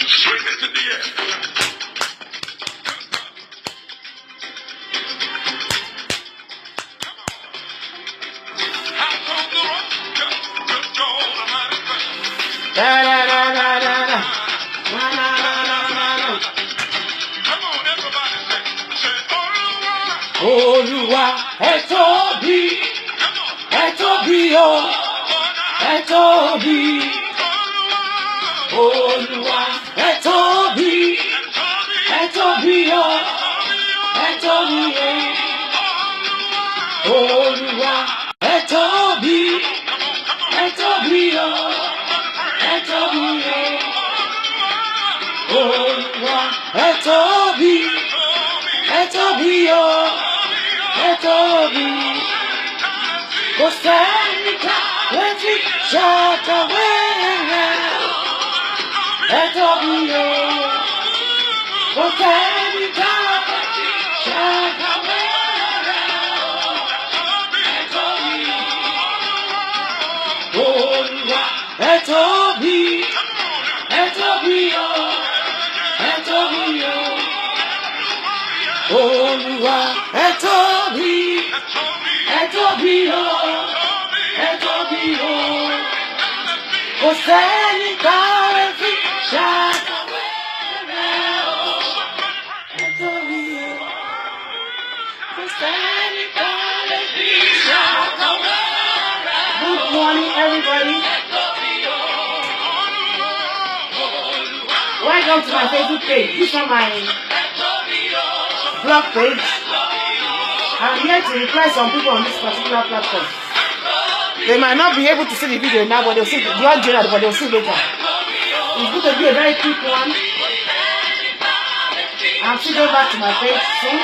Swing it to the air. Olúwa ẹ tóbi, ẹ tóbi o, ẹ tóbi. Olúwa ẹ tóbi, ẹ tóbi o, ẹ tóbi o. Olúwa ẹ tóbi, ẹ tóbi o, ẹ tóbi o. Olúwa ẹ tóbi, ẹ tóbi o. Kò sẹ́ni ká létí ṣàkàwé rẹ̀. Ẹ tóbi o. Kò sẹ́ni ká létí ṣàkàwé rẹ̀. Ẹ tóbi. Olúwa ẹ tóbi. Ẹ tóbi o. Ẹ tóbi o. Olúwa ẹ tóbi. Ẹ tóbi o, ẹ tóbi o. Kò sẹ́ni ká lè fi ṣàkàwé rẹ̀ o. Ẹ tóbi o. Kò sẹ́ni ká lè fi ṣàkàwé rẹ̀ o. Good morning, everybody. Welcome to my Facebook page. This is my blog page. I'm here to reply some people on this particular platform. They might not be able to see the video now, but they'll see the audio, but they'll see later. It's going to be a very quick one. I'm still going back to my page soon.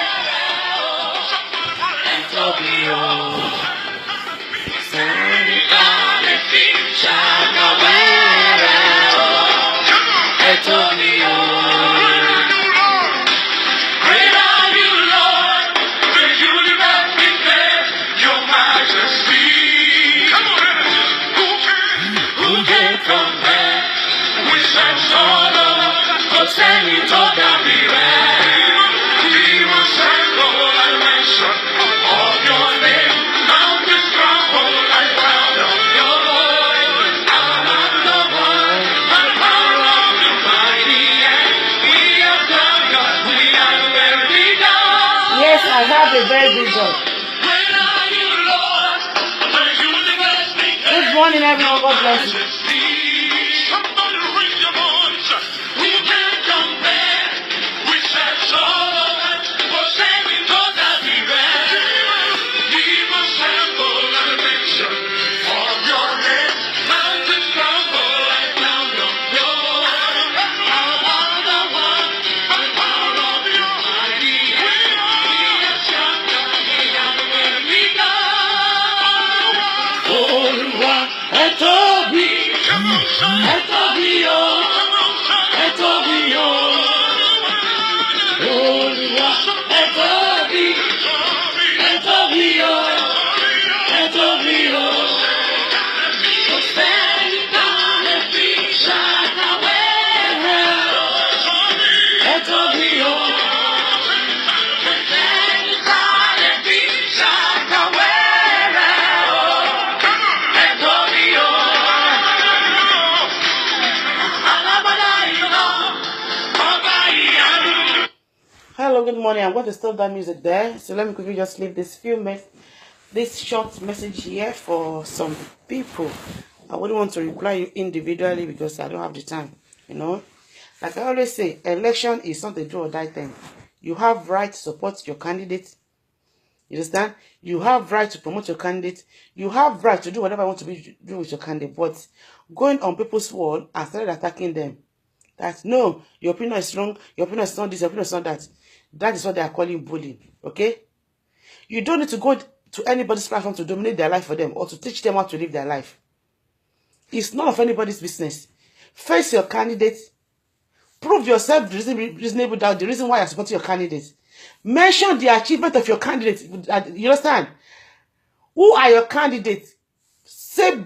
I have a very good job. Good morning, everyone. God bless you. Hello, good morning. I'm going to stop that music there. So let me quickly just leave this short message here for some people. I wouldn't want to reply you individually because I don't have the time. You know, like I always say, election is not a do or die thing. You have right to support your candidate. You understand? You have right to promote your candidate. You have right to do whatever you want to do with your candidate. But going on people's wall and started attacking them, that no, your opinion is wrong, your opinion is not this, your opinion is not that. That is what they are calling bullying. Okay? You don't need to go to anybody's platform to dominate their life for them or to teach them how to live their life. It's none of anybody's business. Face your candidate. Prove yourself reasonable doubt the reason why you're supporting your candidate. Mention the achievement of your candidate. You understand? Who are your candidates? Say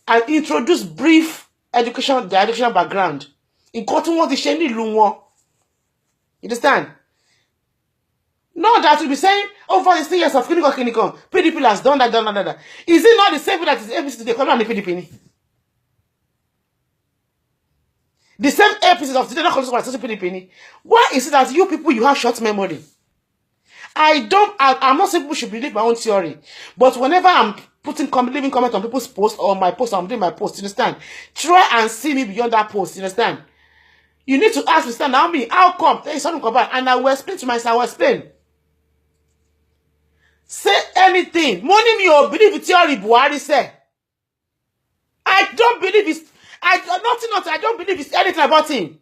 and introduce brief their educational background. Nǹkan tí wọ́n ti ṣe nílùú wọn. You understand? Not that we'll be saying, over the years of clinical, PDP has done that. Is it not the same thing that is APC today? Come on, the PDP. The same APC of today, not PDP. Why is it that you people, you have short memory? I'm not saying people should believe my own theory. But whenever I'm leaving comment on people's posts or my post, I'm doing my post, you understand? Try and see me beyond that post, you understand? You need to ask Mr. Naomi, how come? There is something come back. And I will explain to myself, I will explain. Say anything. Money me or believe it theory Buhari say. I don't believe it's I don't believe it's anything about him.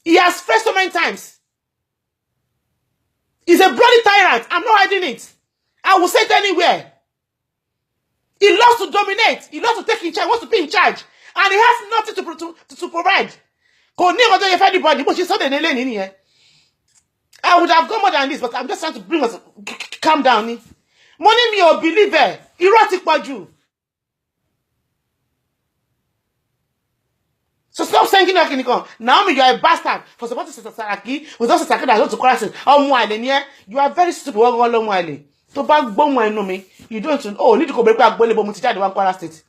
He has faced so many times. He's a bloody tyrant. I'm not hiding it. I will say it anywhere. He loves to dominate. He loves to take in charge. He wants to be in charge. And he has nothing to provide. If anybody, but she's not in here. I would have gone more than this, but I'm just trying to bring us calm down. Money me or believer. Erotic baju. So stop saying Naomi, you are a bastard for supporting Bukola Saraki with those Saraki that want to cross it. You are very stupid. To back bomb me. You don't need to go back to the one Kwara State.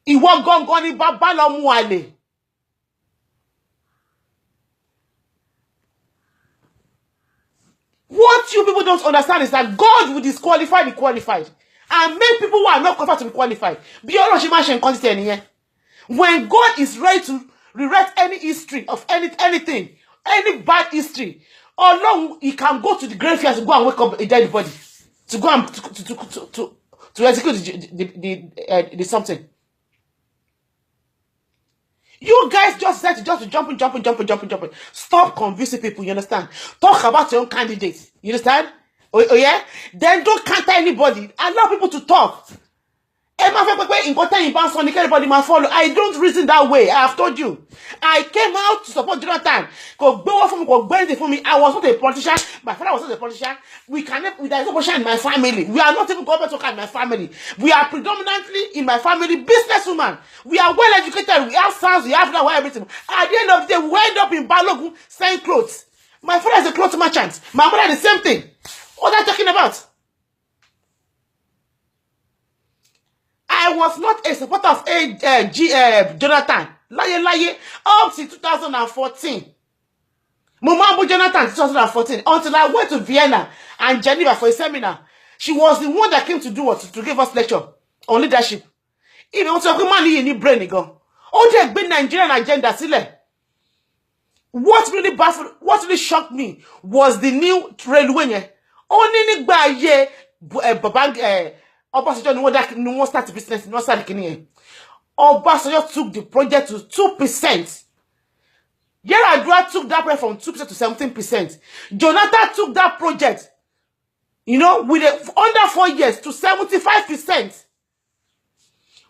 You want gone baba muale. What you people don't understand is that God will disqualify the qualified and make people who are not qualified to be qualified. When God is ready to rewrite any history of anything, any bad history, or long he can go to the graveyard to go and wake up a dead body, to go and to execute the something. You guys just said to jumping. Stop convincing people, you understand? Talk about your own candidates, you understand? Oh yeah? Then don't counter anybody. Allow people to talk. I don't reason that way. I have told you. I came out to support Jonathan. I was not a politician. My father was not a politician. There is no politician in my family. We are not even government worker in my family. We are predominantly in my family businesswoman. We are well educated. We have sons. We have now everything. At the end of the day, we end up in Balogun selling clothes. My father is a clothes merchant. My mother is the same thing. What are you talking about? I was not a supporter of Jonathan. Lie. Up to 2014. Mama Jonathan 2014. Until I went to Vienna and Geneva for a seminar. She was the one that came to do what? To give us lecture on leadership. Even also money in the brain go. Oh, there's been Nigerian agenda. What really shocked me was the new railway. Only Obasanjo no one start business, no start the Obasanjo took the project to 2%. Yaradua took that project from 2% to 17%. Jonathan took that project, with under 4 years to 75%.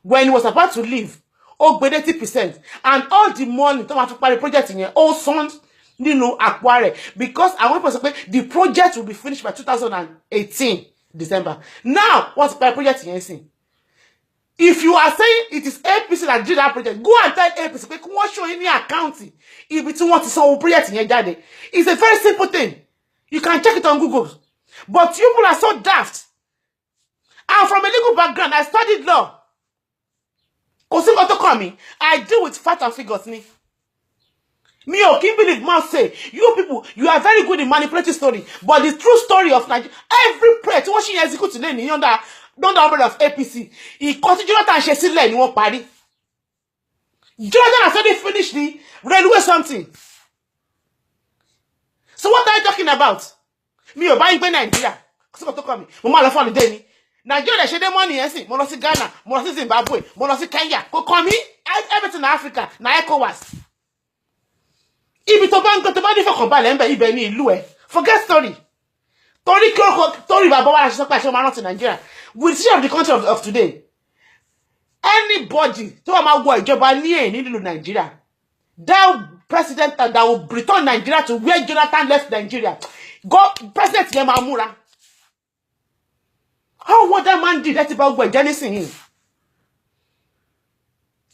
When he was about to leave, 80%. And all the money to the project in all sons, acquire. Because I want to say the project will be finished by 2018. December. Now, what's the project in NC? If you are saying it is APC that did that project, go and tell APC. They won't show any accounting. If it's what is on project in your daddy, it's a very simple thing. You can check it on Google. But you people are so daft. I'm from a legal background. I studied law. I deal with facts and figures. Me, can't believe man say, you people, you are very good in manipulating story. But the true story of Nigeria, every prayer to what she executes today, under the umbrella of APC, he continued Jonathan Shesile in one party. Jonathan has already finished the railway something. So what are you talking about? Me, buying Nigeria. Mama on the day. Nigeria, she money, yes, Monosi Ghana, Monosi Zimbabwe, Monosi Kenya, go call me, everything in Africa, na ECOWAS. Forget story. Story about Nigeria. With the of the country of today. Anybody to Nigeria, that president that will return Nigeria to where Jonathan left Nigeria. Go President Yamamura. How what that man did that about what Jennison him?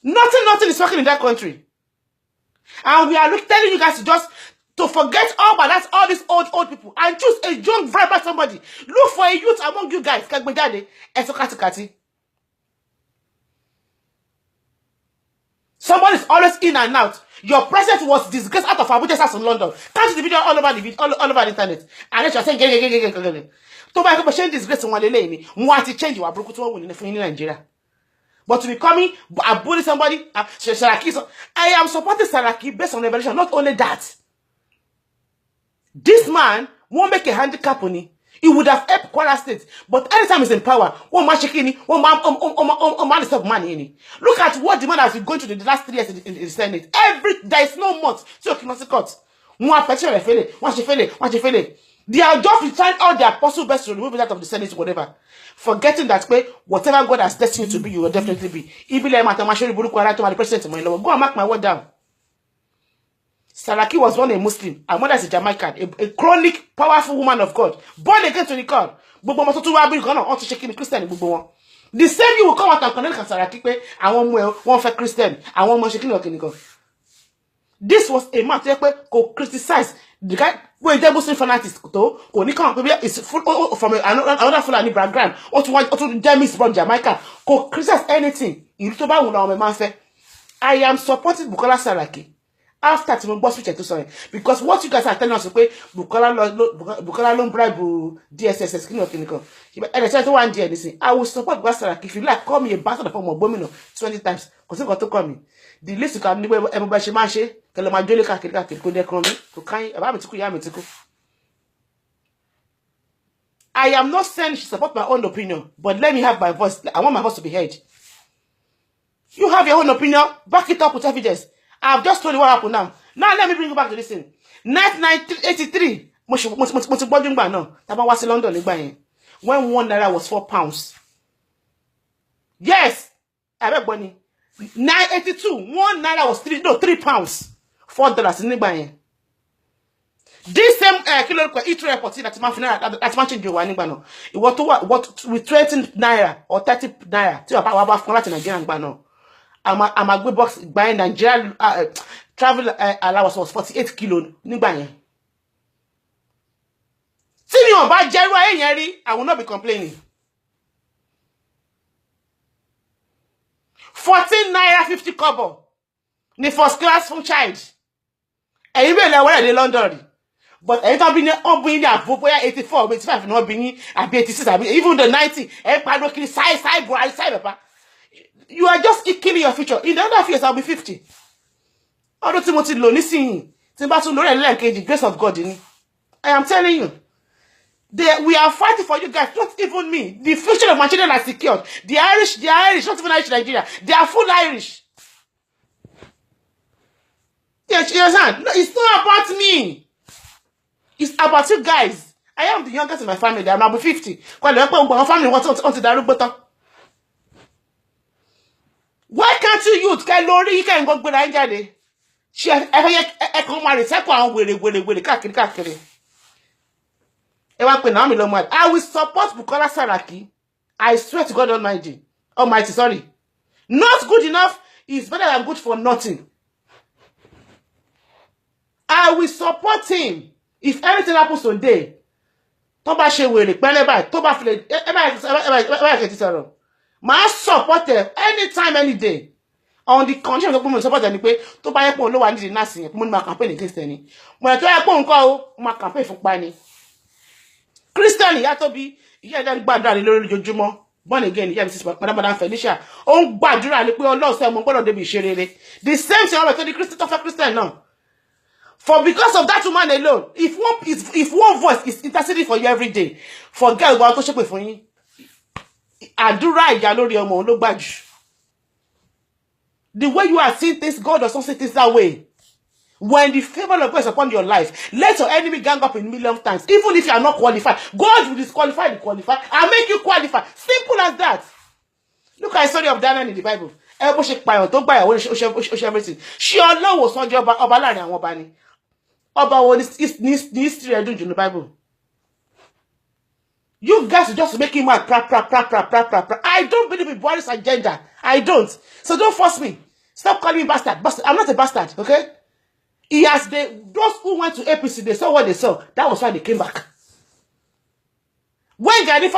Nothing is working in that country. And we are telling you guys to forget all but that's all these old people and choose a young, vibrant somebody. Look for a youth among you guys. Somebody is always in and out. Your presence was disgraced out of Abuja house in London. Catch the video all over the internet. And then you are saying, to buy a change disgrace one lady, want to change your broken to one in Nigeria. But to be coming, I bully somebody, Saraki. I am supporting Saraki based on revelation. Not only that, this man won't make a handicap on it. He would have helped Kwara State. But anytime he's in power, one man shaking, one man is of money in it. Look at what the man has been going through the last 3 years in the Senate. There is no month. So he must cut. One petition fail. They are just trying all their possible best to remove it out of the Senate, whatever. Forgetting that way, whatever God has destined you to be, you will definitely be. Go and mark my word down. Saraki was born a Muslim. Her mother is a Jamaican, a chronic, powerful woman of God. Born again to the God. The same you will come out and connect with Saraki. I want one for Christian. I want more shaking. This was a man who criticized the guy when the Muslim fanatics is from another Fulani background or to James from Jamaica who criticize anything. I am supporting Bukola Saraki after to boss which to sorry because what you guys are telling us Bukola don't bribe DSS clinical. I will support Bukola Saraki. If you like, call me a bastard of a 20 times because you got to call me. The list you can do everybody mashe majole I am not saying she support my own opinion, but let me have my voice. I want my voice to be heard. You have your own opinion, back it up with evidence. I've just told you what happened now. Now let me bring you back to this thing. 1983, when 1 naira was 4 pounds. Yes, I beg money. 982, 1 naira was 3 pounds, $4 in the this same kilo eatery report that man change your one bano. It was to what with 20 naira or 30 naira. To about for Latin Nigerian bano. I'm a good box buying Nigerian travel allowance was 48 kilo. Nibaye. See me on bad Jerry, I will not be complaining. 14 naira 50 kobo. The first class from child. And even where they London. But anytime being on 84, 85, not being 86, even the 90, you are just killing your future. In the other years, I'll be 50. I don't think to listen. The grace of God in it. I am telling you. We are fighting for you guys, not even me. The future of my children are secured. The Irish, not even Irish Nigeria. They are full Irish. Yes, you understand? No, it's not about me. It's about you guys. I am the youngest in my family. I'm now 50. Why can't you get Lori? You can go with Angade. She has I will support Bukola Saraki. I swear to God Almighty. Sorry. Not good enough is better than good for nothing. I will support him. If anything happens today, Toba Shewere, Toba Fle, my support them anytime, any day. On the condition of support any way, Toba Yapo low and the nursing, my campaign against any. When I tell you, call my campaign for Bani. Christian, you have to be, yeah, then bad Jumo. Born again, yes, Madame Felicia. Oh, bad, you lost them on the be sharing. The same thing I told the Christian now. For because of that woman alone, if one voice is interceding for you every day, forget about to shop for you. I do right, no badge. The way you are seeing things, God does not see things that way. When the favor of God is upon your life, let your enemy gang up in million times. Even if you are not qualified, God will disqualify the qualified and make you qualify. Simple as that. Look at the story of Daniel in the Bible. Everything. She alone was on job of Alani and Wabani. About what is history I do in the Bible. You guys just make him mad. I don't believe in Boris' agenda. I don't. So don't force me. Stop calling me bastard. I'm not a bastard, okay? Those who went to APC, they saw what they saw. That was why they came back. When Kayode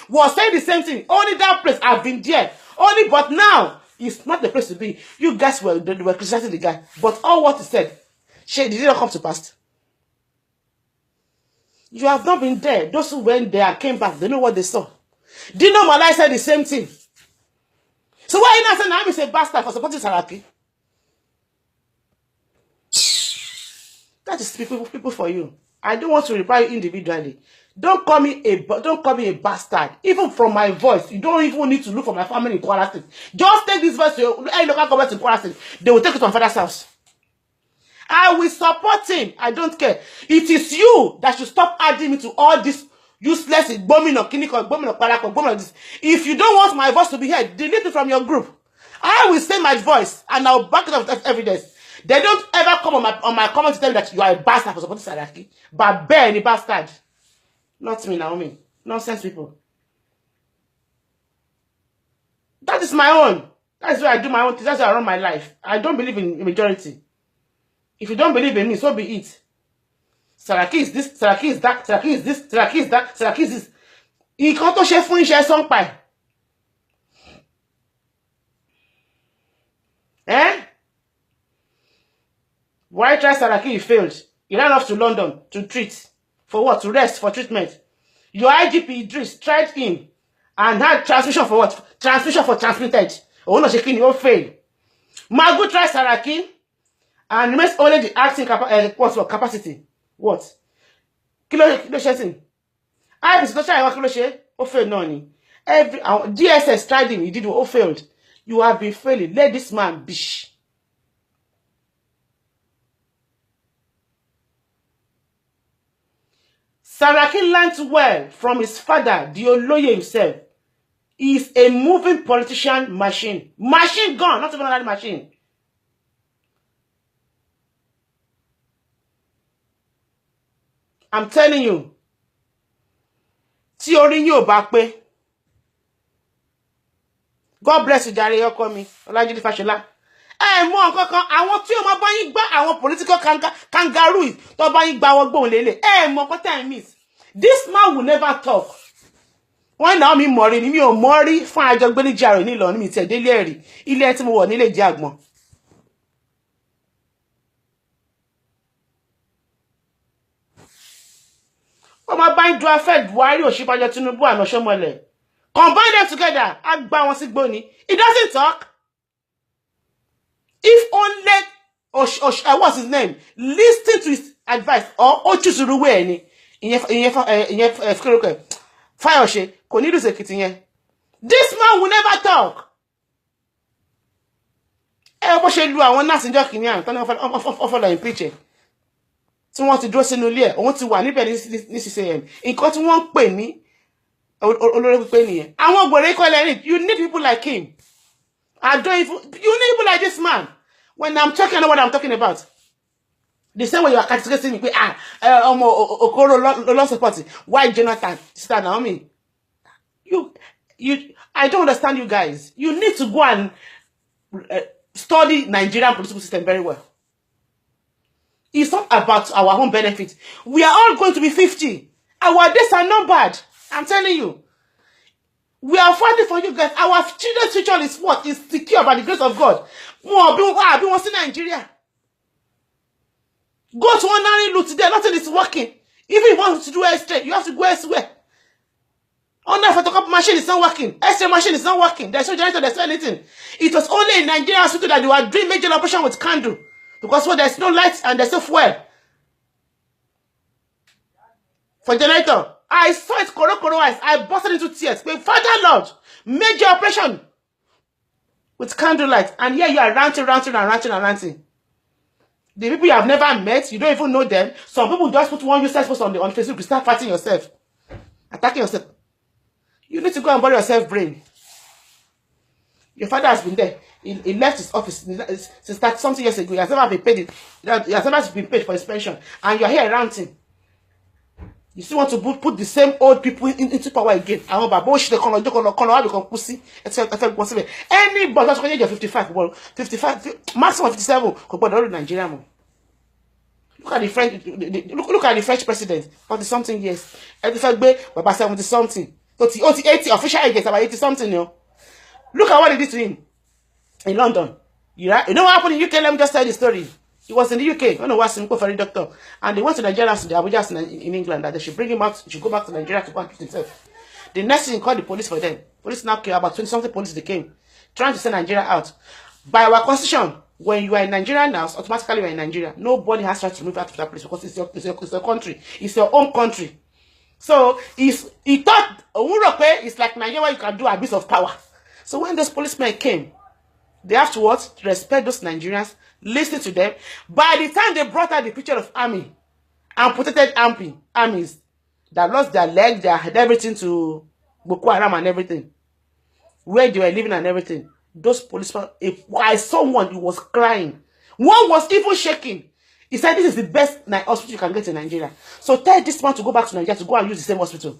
was saying the same thing, only that place, I've been there. Only, but now, it's not the place to be. You guys were criticizing the guy. But all what he said, did it not come to pass? You have not been there. Those who went there and came back, they know what they saw. Dino Malai said the same thing. So why you not saying Naomi is a bastard for supporting Saraki? That is people for you. I don't want to reply you individually. Don't call me a bastard. Even from my voice, you don't even need to look for my family in Kwara State. Just take this voice to your local government in Kwara State. They will take it to my father's house. I will support him. I don't care. It is you that should stop adding me to all this useless bombing or clinical, bombing or parako, bombing or this. If you don't want my voice to be heard, delete it from your group. I will say my voice and I'll back it up with evidence. They don't ever come on my comment to tell me that you are a bastard for supporting Saraki. But bear any bastard. Not me, Naomi. Nonsense people. That is my own. That's why I do my own thing. That's why I run my life. I don't believe in majority. If you don't believe in me, so be it. Saraki is this, Saraki is that, Saraki is this, Saraki is that, Saraki is this. He can't share phone, share song pie. Eh? Why try Saraki? He failed. He ran off to London to treat. For what? To rest, for treatment. Your IGP Idris tried him and had transmission for what? Transmission for transmitted. Oh no, shaking, you fail. Magu tried Saraki and remains only the acting capacity. What? Kilo shesing. IPC don't try kilo she. Oh fail noni. Every DSS tried him. He did what? Oh failed. You have been failing. Let this man bish. Saraki learned well from his father, the Oloye himself. He is a moving politician machine. Machine gun, not even another machine. I'm telling you. Tí orí yín ò bá pé. God bless you, jàre ọkọ mi, Ọlájídé Fáṣọlá. Mọ nǹkan kan, àwọn tí ó máa bá yín gbá àwọn political kangaroo tó bá yín gbá wọn gbóhùn lélẹ̀. Mọ nǹkan tẹ́ ẹ miss. This man will never talk. Wọ́n náà mi mọ̀rí ni mi ò mọ̀rí fún àjọgbé ní jàrò ní Ìlọrin mi tẹ̀ délé ẹ̀rí. Ilé tí mo wọ̀ nílé jẹ́ àgbọn. Wọ́n máa bá yín du afẹ́ Buhari Ọ̀ṣínbàjò Tinubu àná Ṣómọlẹ̀. Combine them together, á gbá wọn sí gbóni. He doesn't talk. If only what's his name? Listen to his advice or Ochusuruwe ẹni. Ìyẹn Fayose kò ní lùsẹ̀ kìtì yẹn. This man will never talk. Bó ṣe lu àwọn nurse njọ́ kìíní àrùn tán ní ọ̀fọ̀lọ̀ impeach ẹ̀. Tí wọ́n ti dúró sínú ilé ẹ̀, òun ti wà níbẹ̀ ní 6 AM. Nǹkan tí wọ́n ń pè ní olórí pípé nìyẹn. Àwọn ògbèrè ikọ̀ lẹ́rìn, you need people like him. You need people like this man. When I'm talking, I know what I'm talking about. The same way you are categorizing me, Okoro long support. Why Jonathan? Sister Naomi? I don't understand you guys. You need to go and study Nigerian political system very well. It's not about our own benefit. We are all going to be 50. Our days are not bad. I'm telling you. We are fighting for you guys. Our children's future is what? Is secure by the grace of God. We want to see Nigeria. Go to ordinary loot today. Nothing is working. Even if you want to do straight, you have to go elsewhere. Online photocopy machine is not working. X-ray machine is not working. There's no generator, there's no anything. It was only in Nigeria hospital that they were doing major operation with candle. Because when there's no lights and there's no fuel. For generator. I saw it koro eyes. I busted into tears. But Father Lord, major operation with candlelight. And here you are ranting. The people you have never met, you don't even know them. Some people just put one useless post on Facebook, you start fighting yourself. Attacking yourself. You need to go and bury yourself brain. Your father has been there. He left his office since that something years ago. He has never been paid. He has never been paid for his pension. And you're here ranting. You still want to put the same old people into power again. I hope about bullshit. Become pussy. Anybody that's going to 55, 55, maximum 57, could Nigeria. Look at the French. Look at the French president. 40 something years. Every fact, Baba 70 something. 80 official age about 80 something. You know. Look at what they did to him in London. You know what happened in UK? Let me just tell the story. He was in the UK. I don't know what's for a doctor. And they went to Nigeria, to the Abuja in England, that they should bring him out, he should go back to Nigeria to go and treat himself. The next thing, called the police for them. Police now came, about 20-something police they came, trying to send Nigeria out. By our constitution, when you are in Nigeria now, automatically you are in Nigeria. Nobody has right to move out of that place because it's your country. It's your own country. So he thought Europe is like Nigeria where you can do abuse of power. So when those policemen came, they have to what? Respect those Nigerians, listen to them. By the time they brought out the picture of army, amputated armies that lost their leg, their head, everything to Boko Haram and everything, where they were living and everything, those policemen, I saw one, he was crying. One was even shaking. He said, this is the best hospital you can get in Nigeria. So tell this man to go back to Nigeria to go and use the same hospital.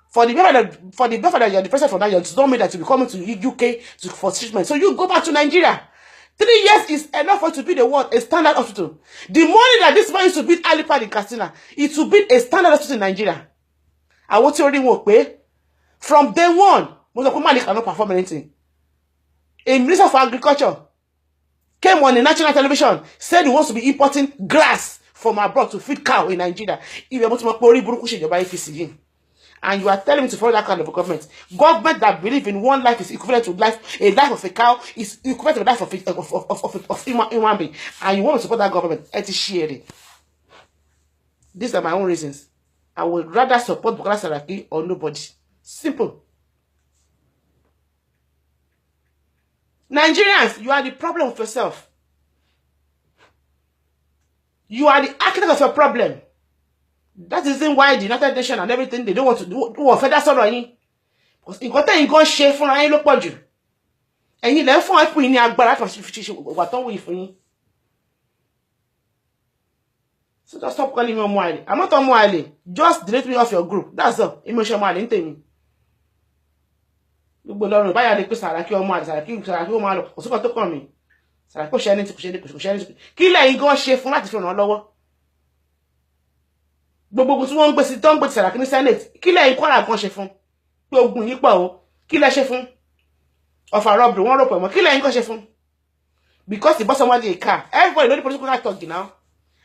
For the benefit that you're the president for that, you don't mean that to be coming to UK for treatment. So you go back to Nigeria. 3 years is enough for it to be a standard hospital. The money that this man used to build Alipad in Katsina, it will build a standard hospital in Nigeria. And what you already work with, from day one, Mozambique cannot perform anything. A minister for agriculture came on the national television, said he wants to be importing grass from abroad to feed cow in Nigeria. If you're to and you are telling me to follow that kind of government. Government that believe in one life is equivalent to life, a life of a cow is equivalent to the life of human being. And you want to support that government. These are my own reasons. I would rather support Bukola Saraki or nobody. Simple. Nigerians, you are the problem of yourself. You are the architect of your problem. That is why the United Nations and everything, they don't want to do a federal sorrow. Because in content, you go share for any local Jew. And you left for a put in your barat what don't we for you? So just stop calling me on Wiley. I'm not on Wiley. Just delete me off your group. That's all. Emotional Wiley, ain't me. You belong by the Saraki or Mad, Saraki, or so to call me. Sarako sharing to share. Kill and go share for that from lower. Gbogbo tí wọ́n gbé sí ton gbé Saraki ní Senate kí lẹ Kwara kan ṣe fún pé ogun yìí pọ̀ o kí lẹ ṣe fún of a robbery wọ́n rope mo kí lẹ kan ṣe fún because the boss somebody a car everybody know the political talk now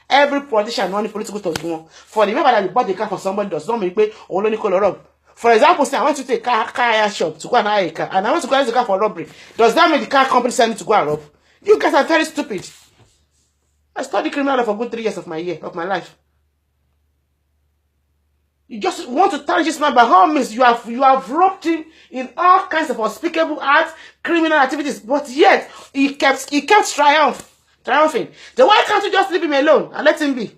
every politician know the political talk wọn for the member that you bought the car for somebody does not mean pé òun ló ní kó lọ rob. For example, say I want to take car shop to go and hire a car and I want to go use the car for robbery, does that mean the car company send me to go and rob? You guys are very stupid. I studied criminal law for good 3 years of my life. You just want to tarnish this man by all means. You have roped him in all kinds of unspeakable acts, criminal activities, but yet he kept triumphing. Then why can't you just leave him alone and let him be?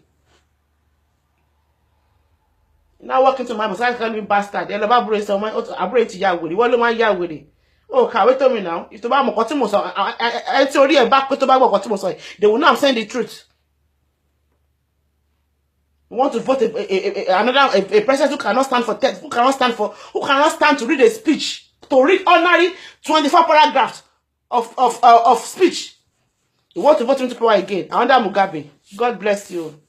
Now walking to my boss, I can't be bastard. They'll about brace on my brain to Yahweh. What do I Yahweh? Oh, can wait to me now? If the Bible continues, I told you back to Bible continues, they will not saying the truth. You want to vote a president who cannot stand for text, who cannot stand to read a speech, to read ordinary 24 paragraphs of speech. You want to vote him to power again? Under Mugabe. God bless you.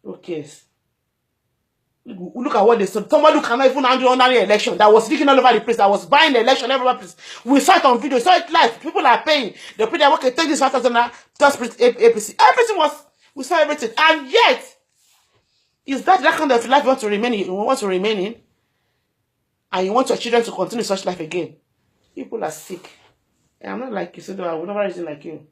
Okay. Look at what they said. Somebody who cannot even handle ordinary election, that was leaking all over the place, that was buying the election everywhere. We saw it on video, saw it live. People are paying. They pay their work, take this 5,000 just APC. Everything was. We saw everything, and yet, is that kind of life you want to remain in? You want to remain in, and you want your children to continue such life again? People are sick. And I'm not like you, so I will never reason like you.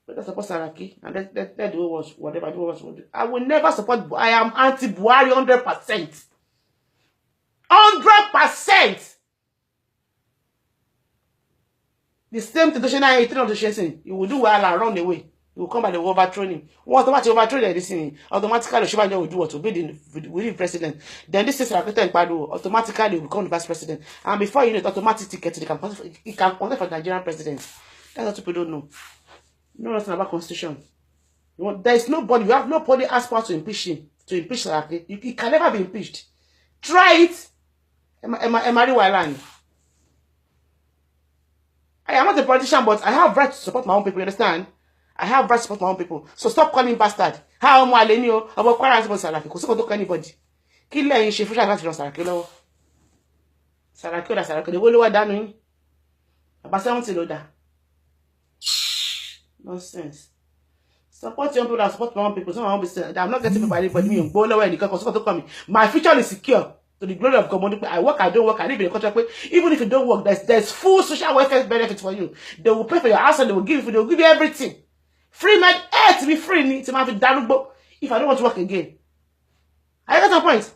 But I support Saraki, and let do whatever do what do. I will never support. I am anti-Buhari 100%. 100%. The same traditional 18 of the chasing, you will do well and run away. You will come by the overthrow him. Once automatically overthrow this thing, automatically the Shobanja will do what? To be the president. Then this is automatically will become the vice president. And before you know it, automatic ticket, he can contest for Nigerian president. That's what people don't know. You know nothing about constitution. There is nobody, you have nobody asked power to impeach him, to impeach Saraki. He can never be impeached. Try it. I am not a politician, but I have right to support my own people, you understand? I have right to support my own people. So stop calling bastard. How am I letting you about Saraki? Because don't anybody. Kill her in she for Saraki. Saraki, Saraki, the whole world done. About 70 loader. Nonsense. Support your people and support my own people. So I'm not getting people by anybody. Me, go nowhere. My future is secure. To the glory of God. I work, I don't work, I live in a contract. Even if you don't work, there's full social welfare benefits for you. They will pay for your house and they will give you everything. Free my air to be free. To have it if I don't want to work again. I got a point.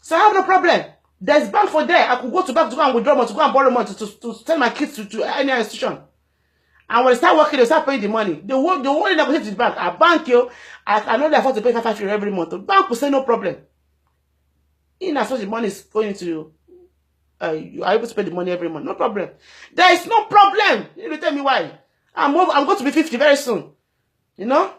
So I have no problem. There's bank for there. I could go to bank to go and withdraw money, to go and borrow money to send my kids to any institution. And when they start working, they start paying the money. They won't negotiate with the bank. A bank, I know they afford to pay 5 every month. The bank will say no problem. In as much the money is going to you are able to pay the money every month. No problem. There is no problem. You tell me why. I'm going to be 50 very soon. You know?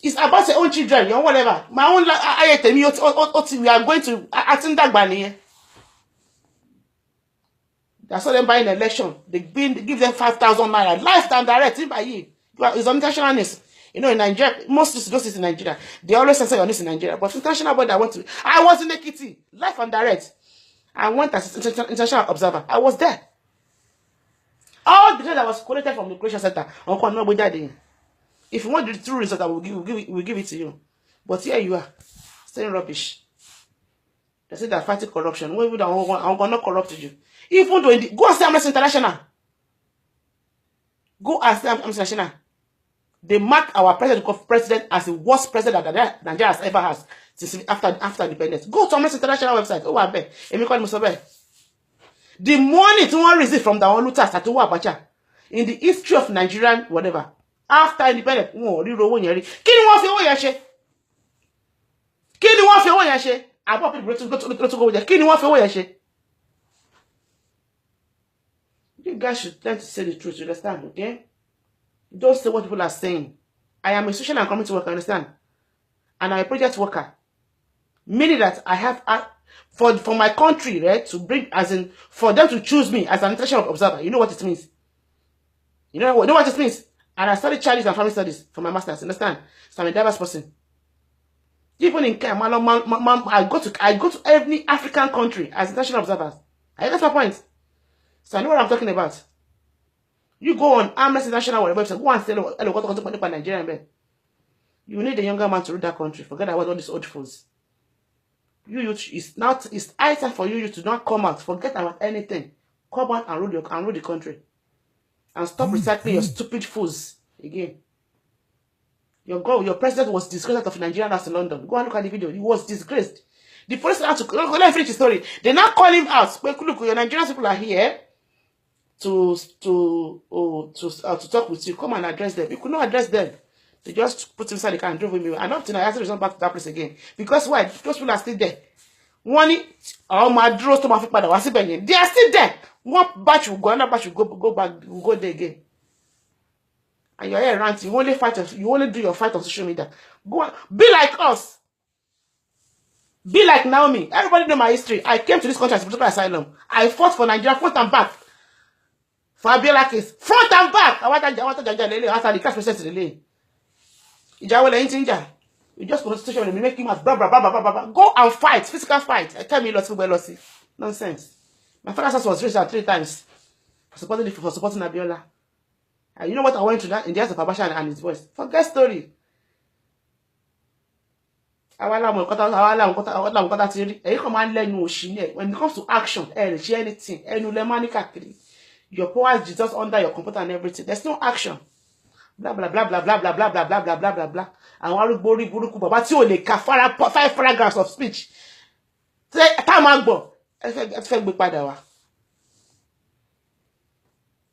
It's about your own children, your whatever. My own we are going to attend that banner. That's why them buying election. They give them 5,000 naira. Lifetime direct by you. It's internationalist. You know, in Nigeria, most those in Nigeria, they always say you're in Nigeria. But international body, I was in Ekiti, life and direct. I went as an international observer. I was there. All the data that was collected from the Creation Center, if you want the true result, I will give it to you. But here you are, saying rubbish. They say they're fighting corruption. I'm gonna corrupt you. Even though go and say Amnesty International. Go and say Amnesty International. They mark our president as the worst president that Nigeria has ever had since after independence. Go to Amnesty International website. Oh, I bet. The money to one receive from the Olutas at Abacha in the history of Nigerian whatever after independence. You guys should learn to say the truth, you understand, okay? Don't say what people are saying. I am a social and community worker, understand? And I'm a project worker. Meaning that I have, for my country, right, to bring, as in, for them to choose me as an international observer. You know what it means? You know what it means? And I studied Chinese and family studies for my master's, understand? So I'm a diverse person. Even in Kenya, I go to every African country as international observers. I get my point. So I know what I'm talking about. You go on Amnesty International website, go and say, hello, what Nigerian man. You need a younger man to rule that country. Forget about all these old fools. It's high time for you to not come out. Forget about anything. Come out and rule the country. And stop recycling your stupid fools again. Your president was disgraced out of Nigeria and London. Go and look at the video. He was disgraced. The police had to let me finish the story. They now call him out. Look, your Nigerian people are here to talk with you. Come and address them. You could not address them. They just put him inside the car and drove him away. And up to now, I have to return back to that place again. Because why? Those people are still there. My drones to my feet, they are still there. One batch will go, another batch will go back, will go there again. And you're here ranting. You only do your fight on social media. Go on. Be like us. Be like Naomi. Everybody know my history. I came to this country as a political asylum. I fought for Nigeria front and back. For Abiola case. Front and back. I want to after the cash process in the lane. You just constitution and make him as blah blah blah blah blah blah. Go and fight. Physical fight. I tell me lossy. Nonsense. My father's house was raised 3 times for supporting Abiola. And you know what I went through that in the eyes of Abasha and his voice? Forget story. When it comes to action, anything, your power is just under your computer and everything. There's no action. Blah blah blah blah blah blah blah blah blah blah blah blah blah. And one body buruku baba ti o le ka 5 paragraphs of speech. Say tamagbo.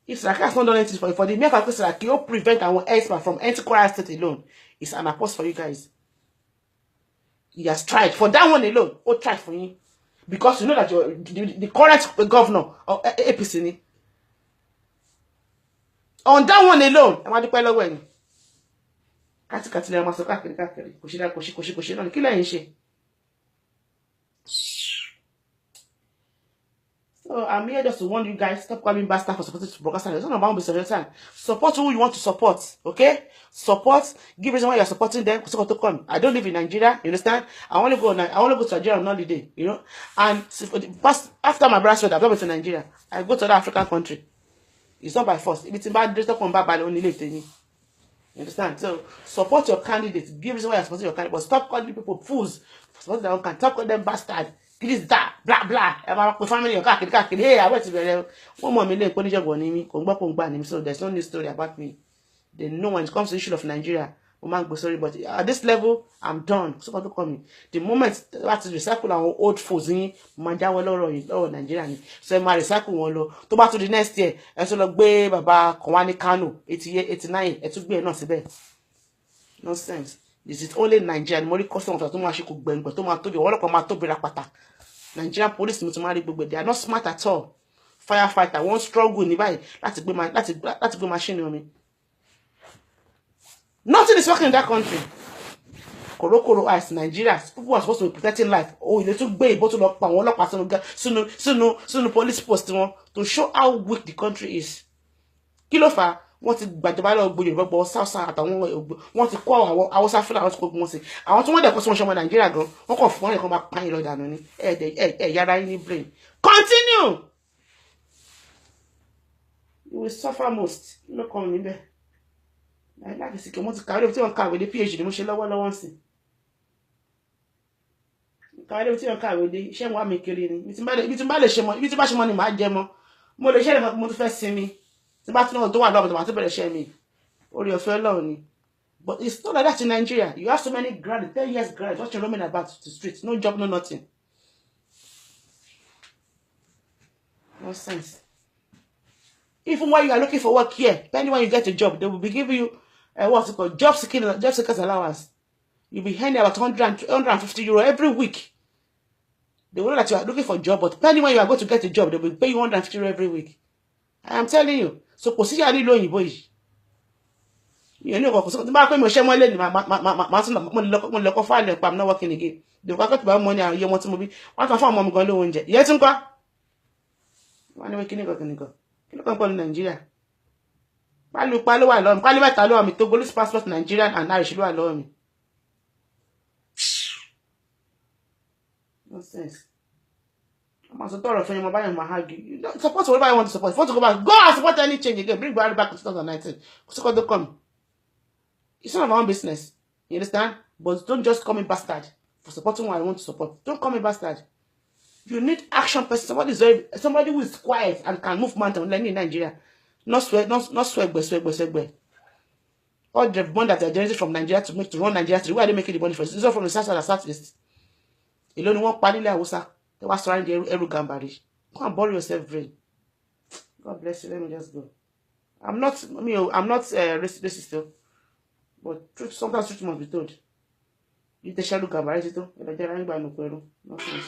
If Saraki has not done anything for the mere fact that Saraki will prevent our expert from entering Kwara State alone, it's an apostle for you guys. He has tried. For that one alone, try for you. Because you know that you're the current governor of APC. On that one alone, ẹ máa dúpẹ́ lọ́wọ́ ẹ̀yin. Kátikàtì lẹ́yìn máa sọ káàkiri káàkiri. Kò ṣe náà. Kí lẹ́yìn ṣe? So I'm here just to warn you guys, stop calling bastard for supporting broadcasters. It's not about being time. Support who you want to support, okay? Support, give reason why you're supporting them. I don't live in Nigeria, you understand? I want to go to Nigeria on holiday, you know? And after my brother's wedding, I've been to Nigeria. I go to the African country. It's not by force. If it's bad, just come back by the only later. You understand? So support your candidates. Give reason why you're supporting your candidate. But stop calling people fools for supporting their own candidate. Stop calling them bastard. This that blah blah. My family káàkiri. Hey, I went to the one more million konijogbo ni mi. Kongba ni mi. So there's no new story about me. They know when it comes to the issue of Nigeria. Sorry, but at this level, I'm done. So what to call me? The moment that to recycle our old foes in Nigeria. So my recycle one lo. To back to the next year. And so look be Baba Kowani Kano 88, 89. It took be not sibe. Nonsense. This is only Nigerian. Mori custom to ma she could bend, but to ma to be all up ma to be rapata. Nigerian police they are not smart at all. Firefighter won't struggle in the that's a good machine on me. Nothing is working in that country. Koro eyes, Nigeria. People are supposed to be protecting life. Oh, they took bail, bottle up, one lock, soon police post to show how weak the country is. Kilofa, what it by the battle of Bukola Saraki, South, want to call our South Africa. I want to want the consumption of Nigeria go. What of one come back pine load down yada in brain. Continue. You will suffer most. You know, come in there. I like to see come to carry on car with the PhD. The most lower one see. Carry on car with the shame what make killing. It's bad shame. It's bad money. My demo. More the shame of the first see me. It's bad to know do I love the matter better shame me. Or your fellow. But it's not like that in Nigeria. You have so many grads, 10 years grads. What you roaming about the streets? No job, no nothing. No sense. Even while you are looking for work here, depending when you get a job, they will be giving you what's it called? Job seekers allowance. You'll be earning about 150 euro every week. They will know that you are looking for a job, but depending when you are going to get a job, they will pay you 150 euro every week. I am telling you. So consider any low in boy. You know, so the back when you share my lady, I'm not working again. They got to buy money and you want to move. What can find mom going to win? Yes, and go. One can go. You look in Nigeria. Palo, I love me. Palo, I love me. Togolese passport, Nigerian and Irish, I love me. Nonsense. I'm also thought of fame by my hug. You don't support whatever I want to support. If you want to go back, go and support any change again. Bring Buhari back to 2019. So don't come. It's none of our own business. You understand? But don't just call me bastard for supporting what I want to support. Don't call me bastard. You need action person. Somebody who is quiet and can move mountains like in Nigeria. Not swag. All the money that they are generating from Nigeria to run Nigeria, where are they making the money from? It's all from the south and southeast. Alone one panel Hausa. They were surrounding Eru Gambari. Go and bury yourself, brain. God bless you. Let me just go. I'm not racist though. But truth, sometimes truth must be told. You take Shalu Gambari too. You don't anybody no kwero. Nonsense.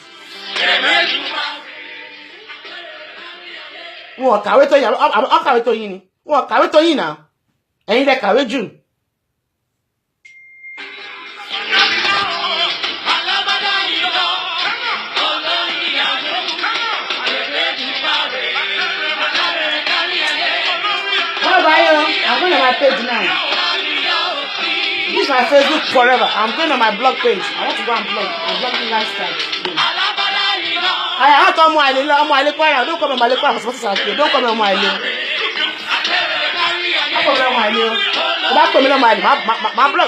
Wọ́n kàwé tó yín. I'm kàwé tó yín ni. Wọ́n kàwé tó yín now. Ẹ̀yin lẹ kàwé jù. I'm going on my page now. This is my Facebook forever. I'm going on my blog page. I want to go and blog. I'm blogging lifestyle. I don't come on my link. Don't come on my link.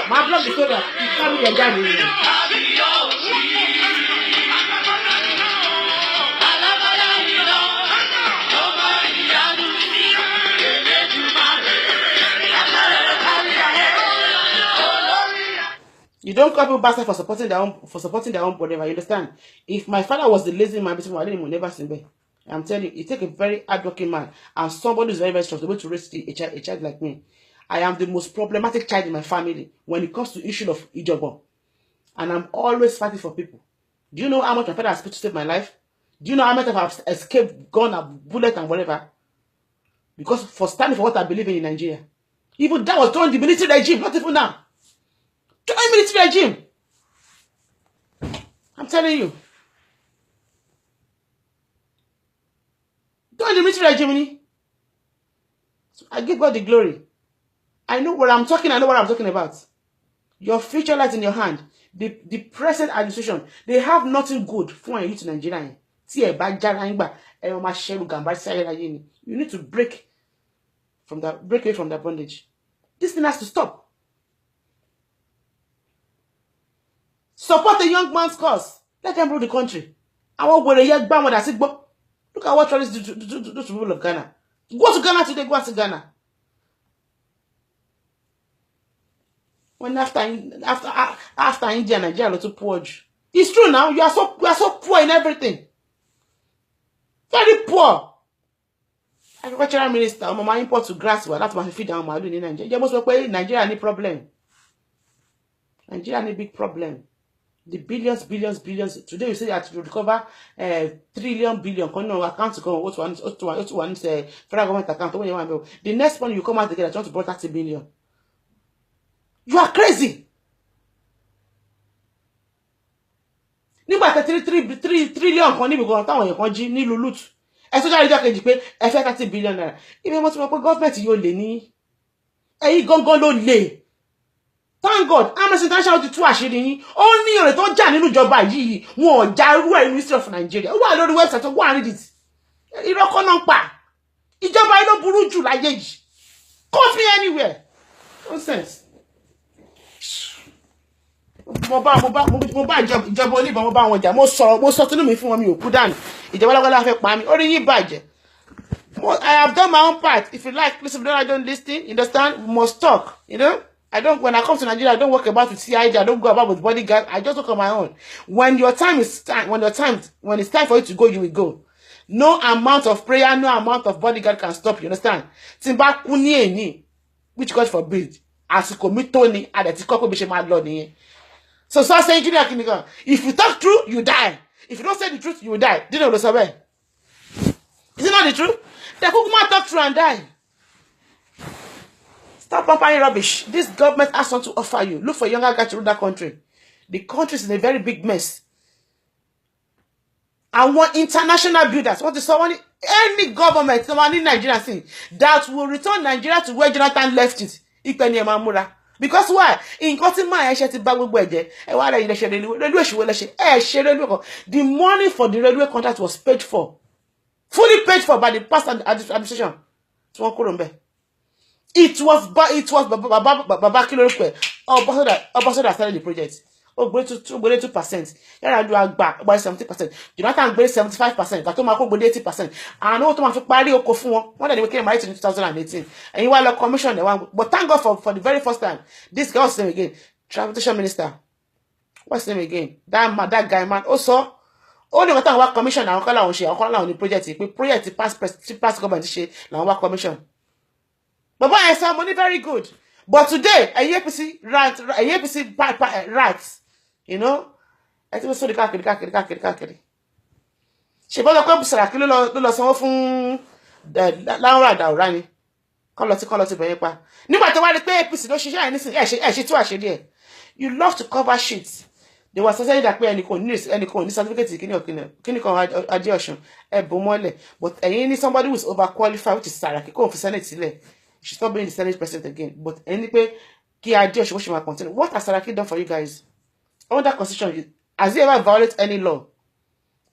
My blog is over. You can't be a guy. You don't call people bastard for supporting their own whatever. You understand? If my father was the lazy man, I would never seen me. I'm telling you, it takes a very hardworking man and somebody who's very, very strong to be able to raise a child like me. I am the most problematic child in my family when it comes to the issue of Ijobo. And I'm always fighting for people. Do you know how much my father has put to save my life? Do you know how much I've escaped gun and bullet and whatever? because for standing for what I believe in Nigeria. Even that was during the military regime, not even now. During military regime. I'm telling you. During the military regime, so I give God the glory. I know what I'm talking, I know what I'm talking about. Your future lies in your hand. The present administration, they have nothing good for you to Nigeria. You need to break away from that bondage. This thing has to stop. Support the young man's cause. Let them rule the country. I want where the young man when I say, look at what terrorists do to people of Ghana. Go to Ghana today, go to Ghana. When after India, Nigeria, a too poor. It's true now. You are so poor in everything. Very poor. Agricultural minister, my import to grass, well, that's my feed down my in Nigeria. You must say Nigeria any problem. Nigeria any big problem. The billions. Today you say that to recover trillion billion. Account to go what one federal government account. The next one you come out together, trying to borrow 30 billion. You are crazy. Nígbà tẹ́ 3 trillion kan níbi gan táwọn èèyàn kan jí ní lulut. Ẹ tó jáde kejì pé ẹ fẹ́ 30 billion naira. Ibi mo ti mọ̀ pé government yóò lè ní. Ẹ̀yin gangan ló lè. Thank God, Amnesty International ti tú àṣírí yín. Ó ní ọ̀rẹ́ tó jà nínú ìjọba yìí. Wọn ò já irú ẹ̀ Ministry of Nigeria. Ó wà lórí website tó wà read it. Irọ́ kọ́ náà pa. Ìjọba yìí ló burú jù láyé yìí. Quote me anywhere. Nonsense. Mo bá ìjọba oníbọn mo bá wọn jà mo sọ tínú mi fún wọn mi ò kú dànù ìjọba lágbàlá fẹ́ pa mí orí yín bàjẹ́. I have done my own part. If you like, listen, I don't listen. Understand? We must talk. You know, when I come to Nigeria, I don't work about with CID. I don't go about with bodyguard. I just work on my own. When it's time for you to go, you will go. No amount of prayer, no amount of bodyguard can stop you. Understand? Timba kuni ni, which God forbid. Asiko mitoni adeti koko bishe mad Lord niye. So saying, if you talk true, you die. If you don't say the truth, you will die. Did you know that? Is it not the truth? The Kukuma talk true and die. Stop pumping rubbish. This government has something to offer you. Look for younger guys to rule that country. The country is in a very big mess. I want international builders. What is someone, any government, someone in Nigeria thing that will return Nigeria to where Jonathan left it. Because why? In cutting my the money for the railway contract was paid for. Fully paid for by the past administration. It was Babakilo that started the project. Oh, go to 2%. Yeah, do back by 70%. Jonathan grade 75%. Gatomako grade 80%. And no to pari okofun one that they came married in 2018. And you are commission the one. But thank God for the very first time. This girl's name again. Transportation Minister. What's his name again? That guy man. Also, only what I commission now. On the project. Project pass government shit. Now work commission. But I saw money very good. But today, a APC rats. You know, I think so the kakiri. She bought a Bukola Saraki lo sanwó fún Laura Daurani. Call it beyepa. Nígbà tó wá rí pé APC ló ṣiṣẹ́ anything she too àṣírí ẹ̀. You love to cover shit. They were saying that any certificate kini kan Adeosun e bo mole. But ẹ̀yin ní somebody who is overqualified, which is Saraki kò fi Senate sílẹ̀. She stop being the Senate president again. But any pé kí Adeosun what she might continue. What has Saraki done for you guys? Under constitution, has he ever violated any law?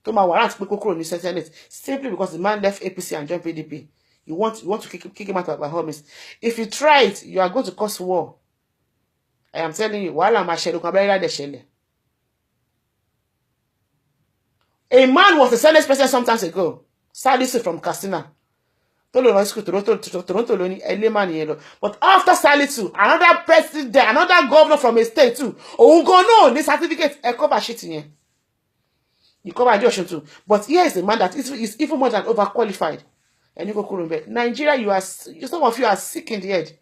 To my warrant in the Senate simply because the man left APC and joined PDP. You want to kick him out by all means. If you try it, you are going to cause war. I am telling you, while I'm a man was the Senate president some time ago. Salisu from Castina. But after Salisu, another president, another governor from a state too. Oh, go no, this certificate cover shit in here. You cover Adeosun too. But here is a man that is even more than overqualified. And you go Kurumbe. Nigeria, some of you are sick in the head.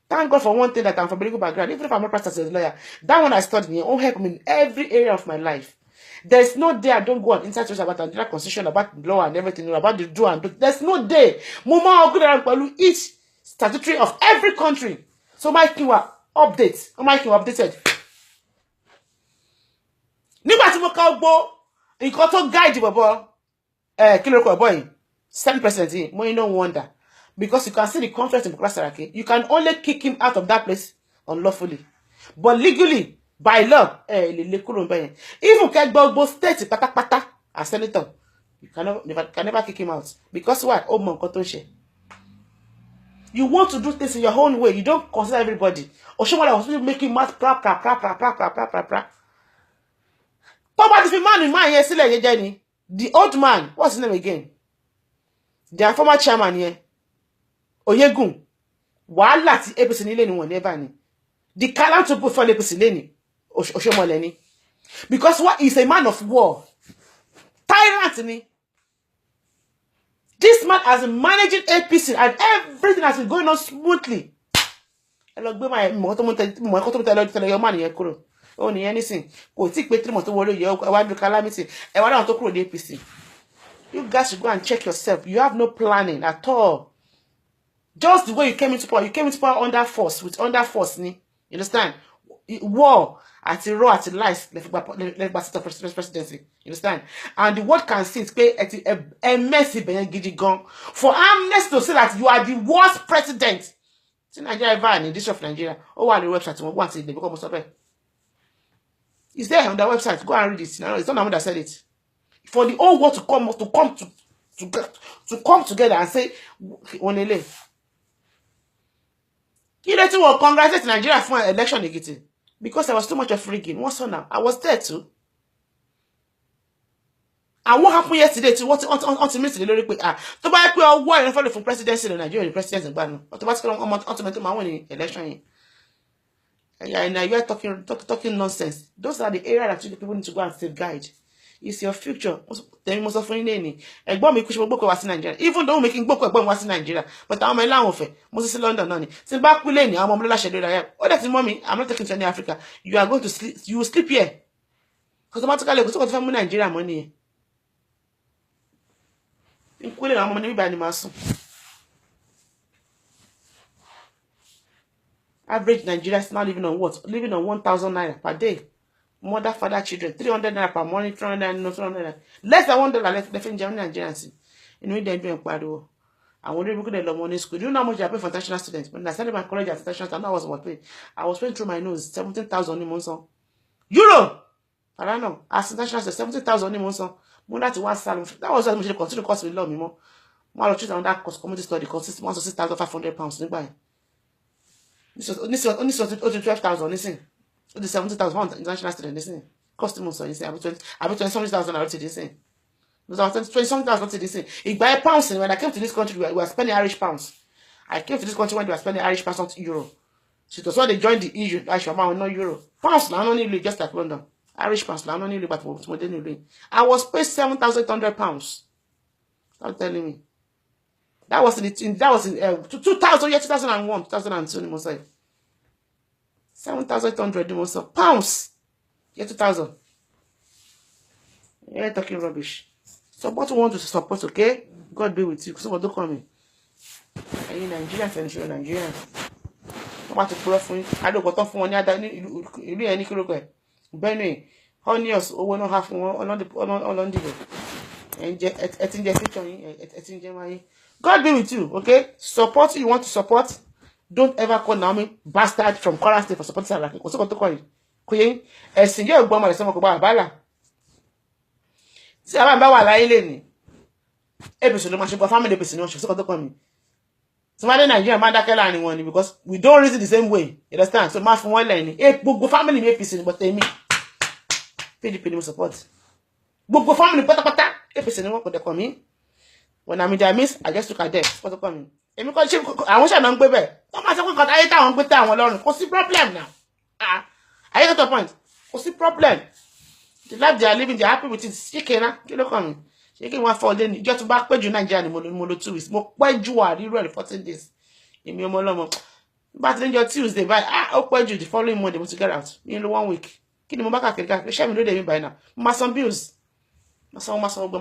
Thank God for one thing that I'm from a legal background. Even if I'm not practicing as a lawyer, that one I studied here won't help me in every area of my life. There's no day I don't go on inside social about Nigeria constitution, about law and everything, about the do and do. There's no day. Mama Ogudaran each statutory of every country. So my king was update. My king was updated. Nígbà tí mo ka gbọ́ nǹkan tó guide bobo kí ló kọ boy Senate president mo no wonder, because you can see the conflict in Bukola Saraki. You can only kick him out of that place unlawfully, but legally by law le kúrò ńbẹ̀ yẹn. Even ke gbogbo state pátápátá as senator, you can never kick him out, because why? Ó mọ nǹkan tó ṣe. You want to do things in your own way. You don't consider everybody. Oshomola was making mouth pra. Poverty fi man in man here sílẹ̀ jeje ni. The old man, what's his name again? The former chairman here. Oyegun. Wàhálà tí APC nílé ni wọ́n never ni. The calm to put for APC leni. Oshomola ni. Because what is a man of war? Tyrant ni. This man has been managing APC and everything has been going on smoothly. Hello, gbé my moto tell your man here kúrò. Oh, ni anything. Kò tí pé 3 months tó wọlé yẹ wá do calamity. Ẹ wá down tó kúrò ní APC. You guys should go and check yourself. You have no planning at all. Just the way you came into power. You came into power under force, under force ni. You understand? War at the raw at the lies left by presidency. You understand? And the world can see it's pay a messy gidi gone for Amnesty to say that you are the worst president. See Nigeria ever in this of Nigeria. Oh, on the website once they become stop. It's there on the website. Go and read it. No, it's not Naomi that said it. For the whole world to come together and say Onele. You let to congratulate Nigeria for an election negative. Because there was too much of rigging. What's on now? I was there too. And what happened yesterday to what ultimately the lyric to buy a war and follow from presidency in Nigeria, the president in Bano. Automatically ultimately my winning election. And now you are talking nonsense. Those are the areas that people need to go and safeguard. It's your future. Then most of any. Egbo mi kushi gboko wá sí Nigeria. Even though making gboko egbo wá sí Nigeria, but àwọn ọmọ ilé fe. Mo sì London náà ni. Tí bá kú lé ni àwọn ọmọ la ṣe lórí. Oh, that's mommy. I'm not taking to any Africa. You are going to sleep. You will sleep here. Automatically, go to family Nigeria money. In kú lé àwọn ọmọ ni ba ni ma sùn. Average Nigeria is now living on what? Living on 1,000 naira per day. Mother, father, children, 300 naira per morning, 300 naira, no 300 naira. Less than $1 left in Germany Nigerians. You know, they're doing quite well. I want to look at the money school. Do you know how much I pay for international students? When I started my college as international student, I was paying. I was paying through my nose 17,000 in months. Euro! I don't know. As international student, 17,000 in months. More than one salary. That was what I continue cost me love me more. More choose on that cost community study cost £6,500 nearby. This was only 12,000, listen. The 70,000 international student, listen. Cost more so you say I bet 20,000 out to this. Those are 20,000 to this. If by pounds when I came to this country, we were spending Irish pounds. I came to this country when we were spending Irish pounds, not euro. So that's why they joined the EU. Irish amount, not euro. Pounds now only just like London. Irish pounds now only but more than I was paid £7,800. Stop telling me. That was in 2000, yeah, 2001, 2002, most like 7,800 pounds. Yeah, 2000. Yeah, talking rubbish. Support want to support, okay? God be with you. Someone don't call me. And you Nigerians and Nigerians. I'm about to pull off for you. I don't got off for one other. You be any kilo. Benny, honeyos, or no half one on the and God be with you, okay? Support you want to support. Don't ever call Naomi bastard from Kwara State for supporting Saraki. What's going to call you? Kuyen, a senior Obama is someone about Bala. See, I'm about Laileni. Episode of my family episode, what's going to call me? Somebody in Nigeria, man, that anyone because we don't reason the same way. You understand? So, my from one line, go family may episode, but they me. Pay support. Go family, pata, episode, what could they call me? When I'm in their midst, I just look at them. What's the problem? I want to know baby. Don't matter what I hate on with town alone. What's the problem now? I get the point. What's the problem? The life they are living, they're happy with it. Shaking, you look on me. Shaking one for then just back page Nigeria Molo 2 weeks. More where you are, you ready 14 days. In your molomo. But then your Tuesday, but I upward you the following Monday to get out. In 1 week. Kí ni mo bá káàkiri káàkiri? Ṣé mi ló dé mi báyìí náà? Mo máa san bills. Máa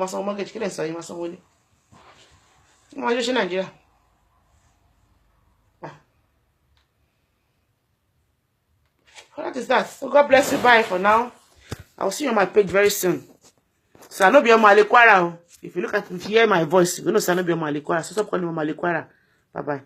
san mortgage. Kí lẹ̀ ń sọ yìí? Máa san wọlé. Mo máa ṣe Nàìjíríà. What is that? So God bless you. Bye for now. I will see you on my page very soon. So I know be on my Kwara. If you hear my voice, you know I know be on my Kwara. So stop calling me my Kwara. Bye bye.